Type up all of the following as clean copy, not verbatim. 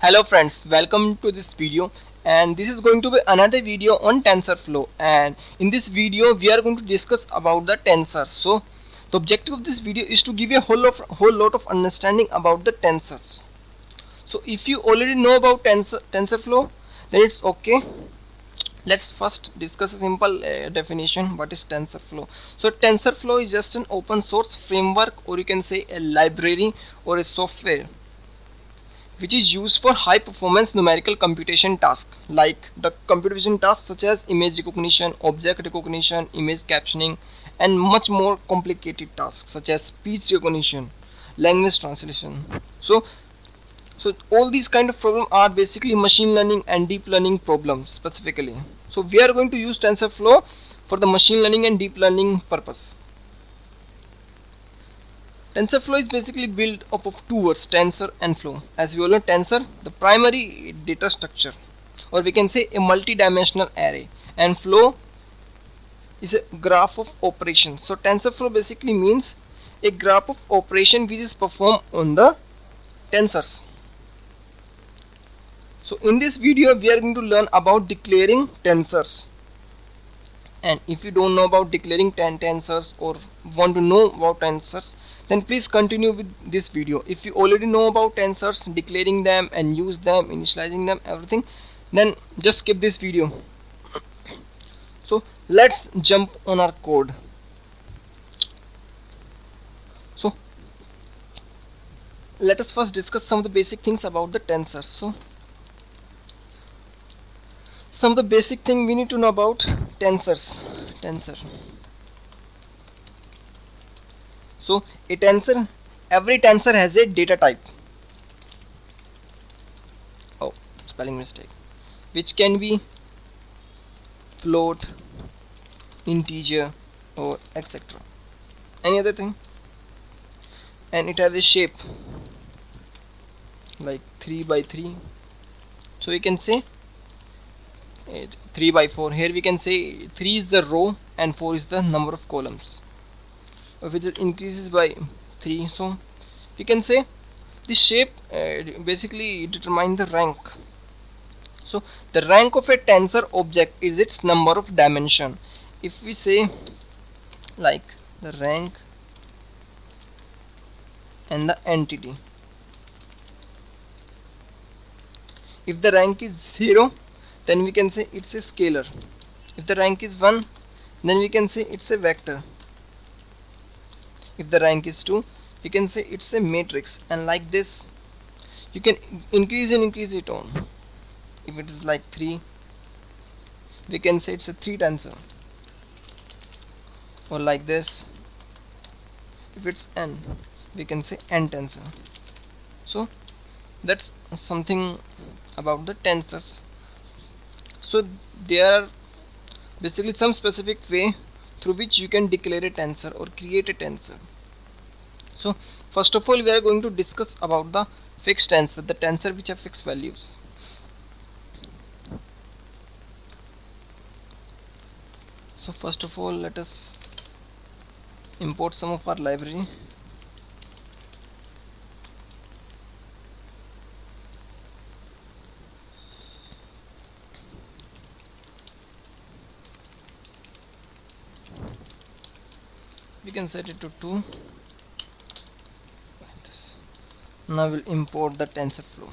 Hello friends, welcome to this video, and this is going to be another video on TensorFlow. And in this video we are going to discuss about the tensors. So the objective of this video is to give you a whole lot of understanding about the tensors. So if you already know about TensorFlow, then it's okay. Let's first discuss a simple definition. What is TensorFlow? So TensorFlow is just an open source framework, or you can say a library or a software which is used for high performance numerical computation tasks like the computer vision tasks such as image recognition, object recognition, image captioning, and much more complicated tasks such as speech recognition, language translation. So all these kind of problems are basically machine learning and deep learning problems specifically. So we are going to use TensorFlow for the machine learning and deep learning purpose. TensorFlow is basically built up of two words, tensor and flow. As we all know, tensor, the primary data structure, or we can say a multi-dimensional array, and flow is a graph of operations. So TensorFlow basically means a graph of operation which is performed on the tensors. So in this video we are going to learn about declaring tensors. And if you don't know about declaring tensors or want to know about tensors, then please continue with this video. If you already know about tensors, declaring them and use them, initializing them, everything, then just skip this video. So let's jump on our code. So let us first discuss some of the basic things about the tensors. So some of the basic thing we need to know about tensor. So every tensor has a data type. Oh, spelling mistake. Which can be float, integer, or etc. Any other thing. And it has a shape like 3 by 3. So we can say 3 by 4. Here we can say 3 is the row and 4 is the number of columns, which increases by 3. So we can say this shape basically determines the rank. So the rank of a tensor object is its number of dimension. If we say like the rank and the entity, if the rank is 0, then we can say it's a scalar. If the rank is 1, then we can say it's a vector. If the rank is 2, we can say it's a matrix, and like this you can increase it on. If it is like 3, we can say it's a 3 tensor, or like this. If it's n, we can say n tensor. So that's something about the tensors. So there are basically some specific way through which you can declare a tensor or create a tensor. So first of all we are going to discuss about the fixed tensor, the tensor which have fixed values. So first of all let us import some of our library. We can set it to 2. Like this. Now we'll import the TensorFlow.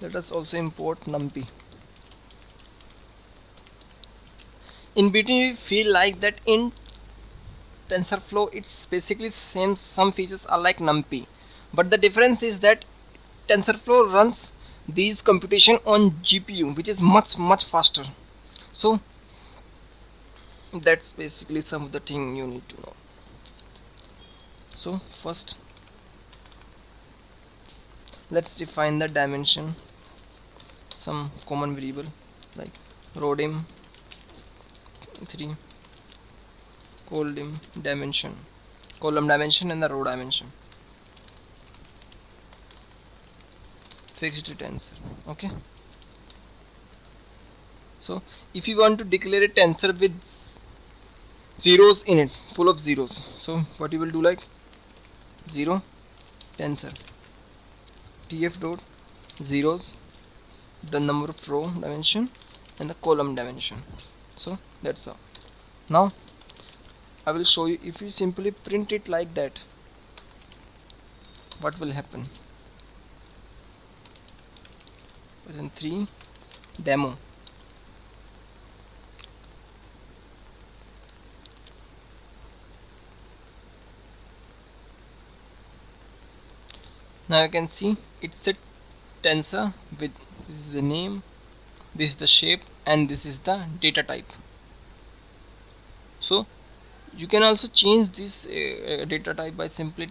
Let us also import Numpy. In between we feel like that in TensorFlow it's basically same, some features are like Numpy, but the difference is that TensorFlow runs these computation on GPU, which is much faster. So that's basically some of the thing you need to know. So first let's define the dimension, some common variable like row dim 3, column dimension and the row dimension, fixed tensor. Okay, so if you want to declare a tensor with zeros in it, full of zeros, so what you will do, like 0 tensor tf dot zeros, the number of row dimension and the column dimension. So that's all. Now I will show you, if you simply print it like that, what will happen. Version 3 demo. Now you can see it's a tensor with, this is the name, this is the shape, and this is the data type. So you can also change this data type by simply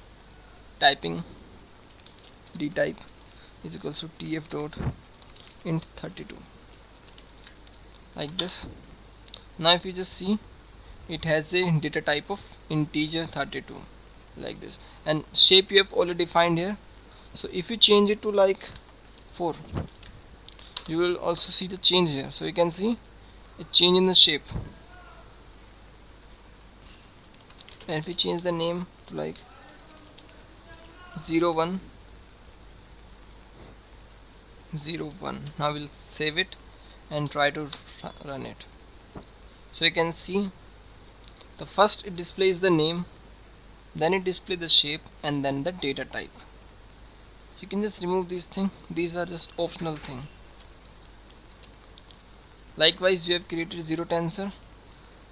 typing dtype is equals to tf dot int 32 like this. Now if you just see, it has a data type of integer 32 like this, and shape you have already defined here. So if you change it to like 4, you will also see the change here. So you can see a change in the shape, and if we change the name to like 0101, now we'll save it and try to run it. So you can see the first it displays the name, then it displays the shape, and then the data type. You can just remove these things, these are just optional thing. Likewise you have created 0 tensor,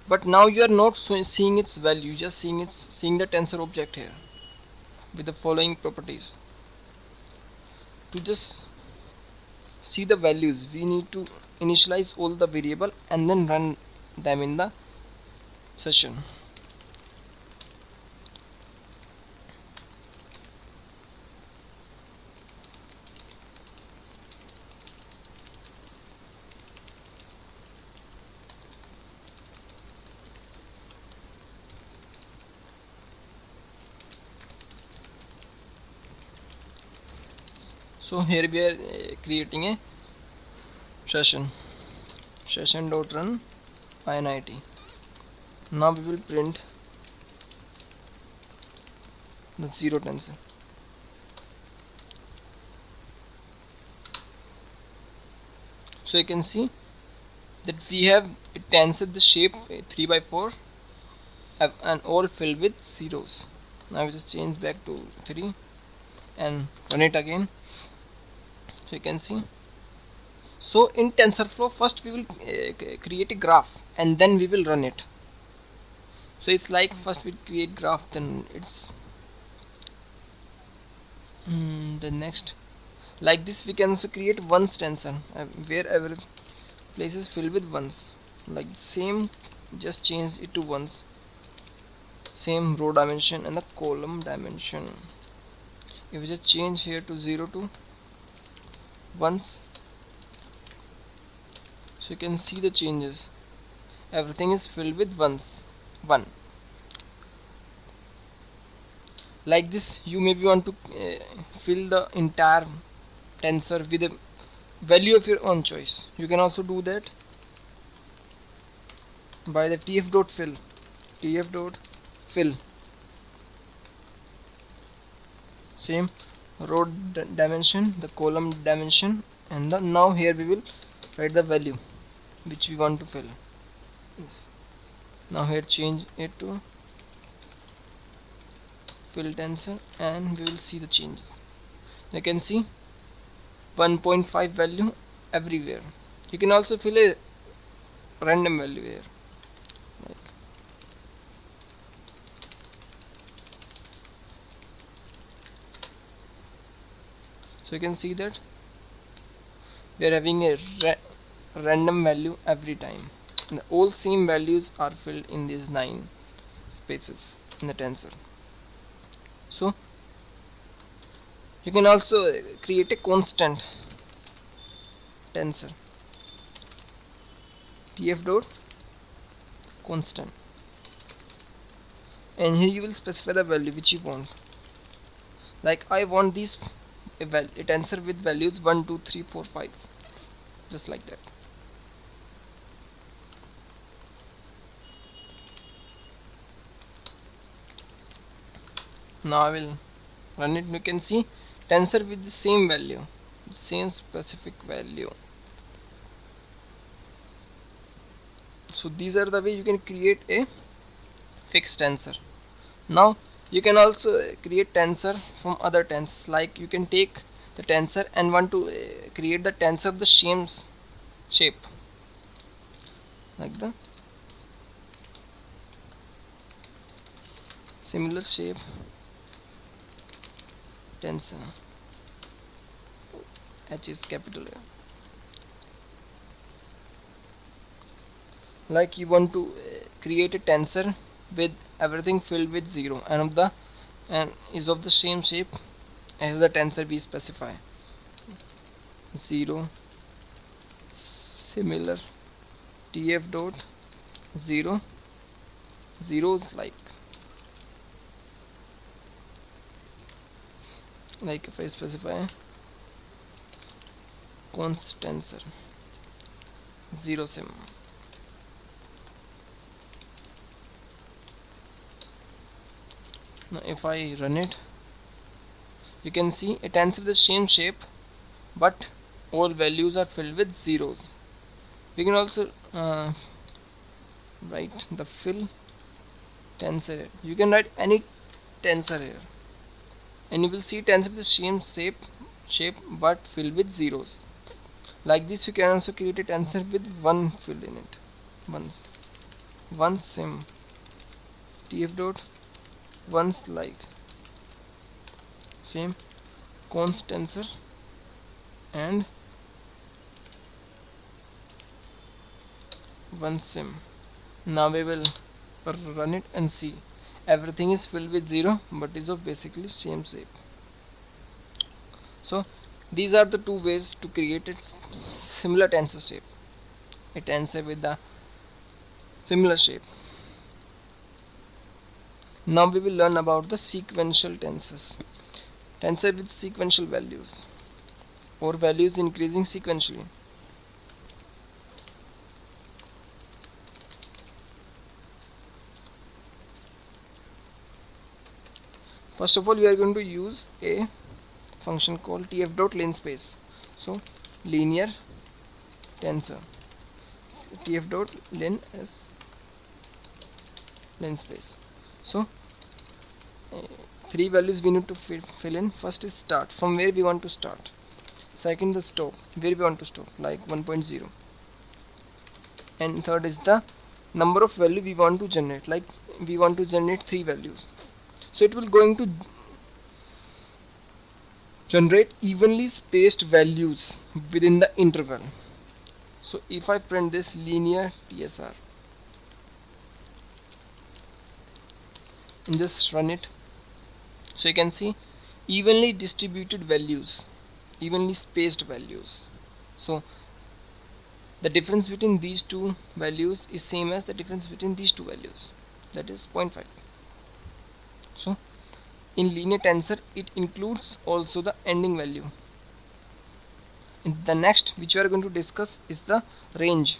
but now you are not seeing its value, just seeing the tensor object here with the following properties. To just see the values, we need to initialize all the variable and then run them in the session. So here we are creating a session dot run init. Now we will print the 0 tensor. So you can see that we have tensored the shape 3 by 4 and all filled with zeros. Now we just change back to 3 and run it again. So you can see. So in TensorFlow, first we will create a graph and then we will run it. So it's like first we create graph, then it's the next. Like this we can also create ones tensor where every place is filled with ones. Like same, just change it to ones. Same row dimension and the column dimension. If we just change here to 0 to ones, so you can see the changes. Everything is filled with ones. 1. Like this, you maybe want to fill the entire tensor with a value of your own choice. You can also do that by the tf.fill. Same row dimension, the column dimension, and now here we will write the value which we want to fill. Yes. Now here change it to fill tensor and we will see the changes. You can see 1.5 value everywhere. You can also fill a random value here. So you can see that we are having a random value every time. And all same values are filled in these 9 spaces in the tensor. So you can also create a constant tensor, tf dot constant, and here you will specify the value which you want. Like I want these a tensor with values 1 2 3 4 5, just like that. Now I will run it, you can see tensor with the same value, same specific value. So these are the way you can create a fixed tensor. Now you can also create tensor from other tensors, like you can take the tensor and want to create the tensor of the same shape, like the similar shape tensor. H is capital A. Like you want to create a tensor with everything filled with 0 and is of the same shape as the tensor we specify. 0 similar tf dot 0 zeros, like if I specify const tensor 0 sim. Now if I run it, you can see a tensor with the same shape but all values are filled with zeros. We can also write the fill tensor here. You can write any tensor here and you will see tensor with the same shape but filled with zeros. Like this you can also create a tensor with one fill in it, one sim tf dot once, like same const tensor and one sim. Now we will run it and see everything is filled with 0 but is of basically same shape. So these are the two ways to create a similar tensor shape, a tensor with the similar shape. Now we will learn about the sequential tensors, tensor with sequential values or values increasing sequentially. First of all, we are going to use a function called tf dot linspace. So linear tensor tf dot lin as linspace. So three values we need to fill in. First is start, from where we want to start. Second the stop, where we want to stop, like 1.0. And third is the number of value we want to generate, like we want to generate 3 values. So it will going to generate evenly spaced values within the interval. So if I print this linear TSR and just run it, so you can see evenly distributed values, evenly spaced values. So the difference between these two values is same as the difference between these two values, that is 0.5. So in linear tensor it includes also the ending value. And the next which we are going to discuss is the range.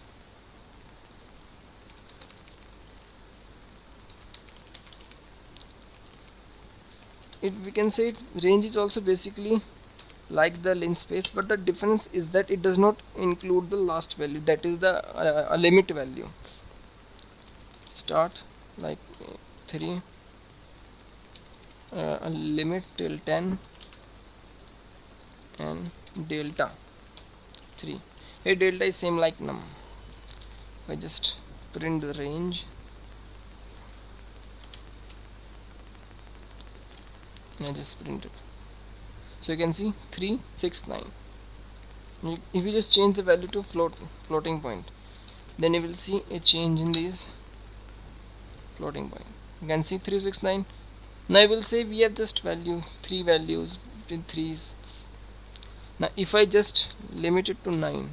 We can say range is also basically like the linspace, but the difference is that it does not include the last value, that is the limit value. Start like 3, a limit till 10, and delta 3. Here delta is same like num. I just print the range and I just print it. So you can see 3, 6, 9. If you just change the value to floating point, then you will see a change in these floating point. You can see 3, 6, 9. Now I will say we have just 3 values between 3's. Now if I just limit it to 9,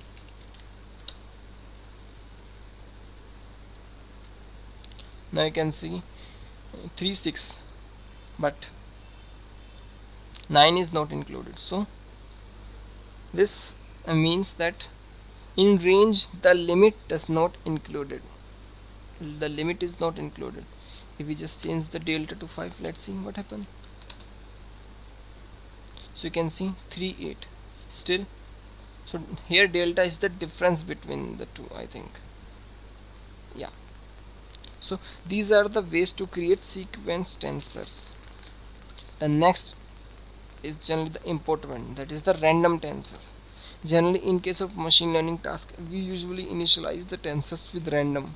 now you can see 3, 6, but 9 is not included. So this means that in range the limit does not included. The limit is not included. If we just change the delta to 5, let's see what happens. So you can see 3 8 still. So here delta is the difference between the two, I think. Yeah. So these are the ways to create sequence tensors. The next is generally the important one, that is the random tensors. Generally, in case of machine learning task, we usually initialize the tensors with random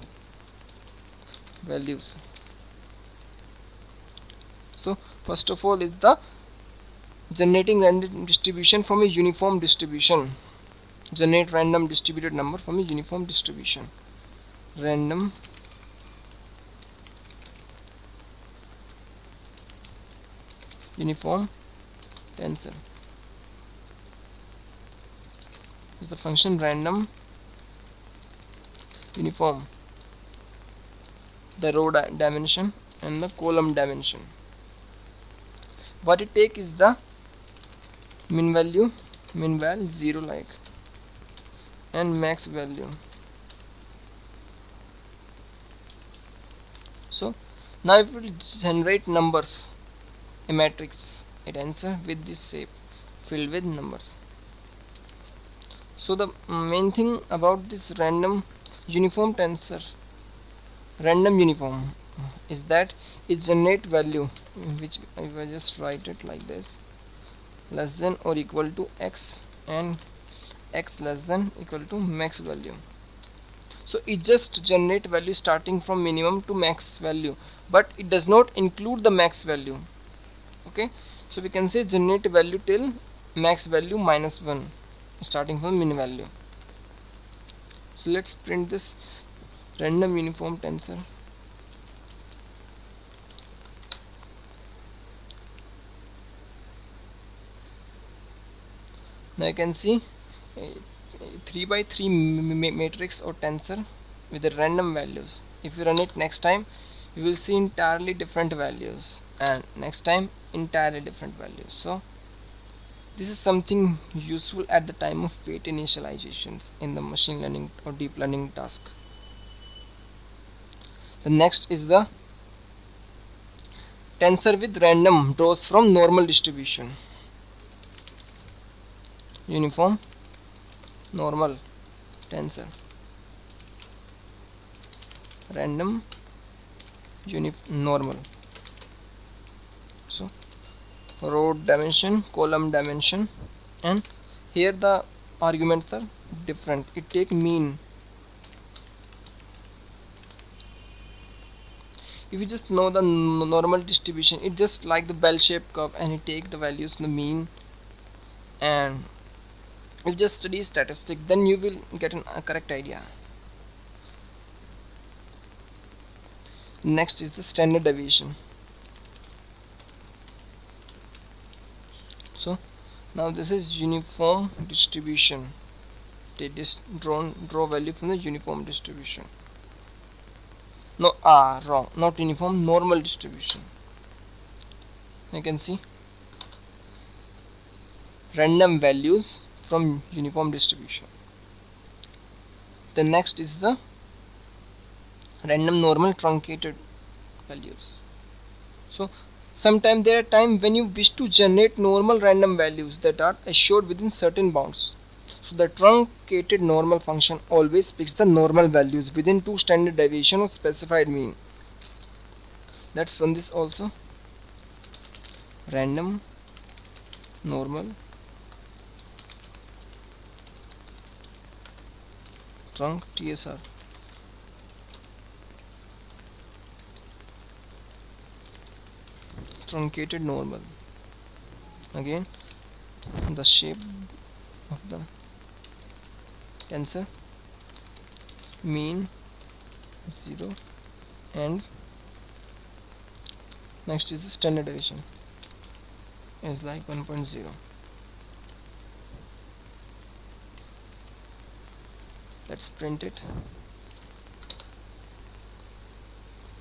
values. So first of all is the generating random distribution from a uniform distribution. Generate random distributed number from a uniform distribution. Random uniform tensor is the function random uniform, the row dimension and the column dimension. What it take is the min value, min val 0 like, and max value. So now it will generate numbers, a matrix, a tensor with this shape filled with numbers. So the main thing about this random uniform tensor, random uniform, is that it generate value, which if I just write it like this, less than or equal to x and x less than equal to max value. So it just generate value starting from minimum to max value, but it does not include the max value. Okay, so we can say generate value till max value minus 1 starting from min value. So let's print this random uniform tensor. Now you can see a 3 by 3 matrix or tensor with the random values. If you run it next time, you will see entirely different values, and next time entirely different values. So this is something useful at the time of weight initializations in the machine learning or deep learning task. The next is the tensor with random draws from normal distribution. Uniform normal tensor, random normal. So row dimension, column dimension, and here the arguments are different. It take mean. If you just know the normal distribution, it just like the bell-shaped curve, and it take the values in the mean. And if you just study statistics, then you will get a correct idea. Next is the standard deviation. So now this is uniform distribution. They just draw value from the uniform distribution. No, wrong, not uniform, normal distribution. You can see random values from uniform distribution. The next is the random normal truncated values. So sometimes there are times when you wish to generate normal random values that are assured within certain bounds. So the truncated normal function always picks the normal values within 2 standard deviation of specified mean. Let's run this also. Random normal trunk TSR. Truncated normal. Again, the shape of the tensor, mean 0, and next is the standard deviation is like 1.0. Let's print it.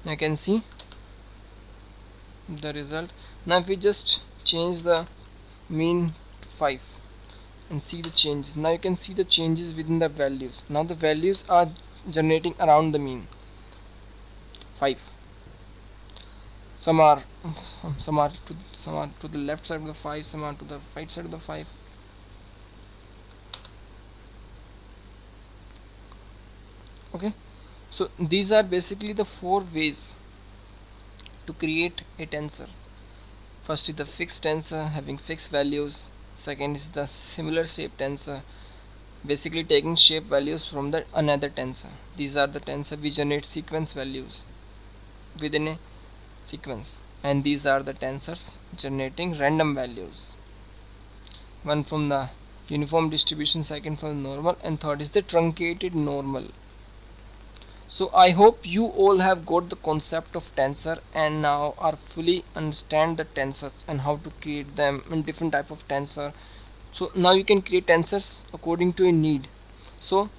I can see the result. Now if we just change the mean to 5 and see the changes, now you can see the changes within the values. Now the values are generating around the mean 5. some are some are to the left side of the 5, some are to the right side of the 5. Okay, so these are basically the 4 ways to create a tensor. First is the fixed tensor having fixed values. Second is the similar shape tensor, basically taking shape values from the another tensor. These are the tensor which generate sequence values within a sequence, and these are the tensors generating random values. One from the uniform distribution, second from normal, and third is the truncated normal. So I hope you all have got the concept of tensor and now are fully understand the tensors and how to create them in different type of tensor. So now you can create tensors according to your need. So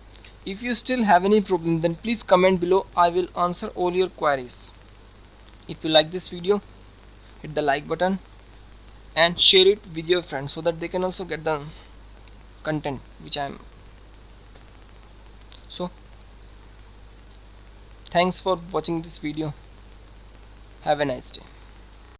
if you still have any problem, then please comment below. I will answer all your queries. If you like this video, hit the like button and share it with your friends so that they can also get the content which I am. So thanks for watching this video. Have a nice day.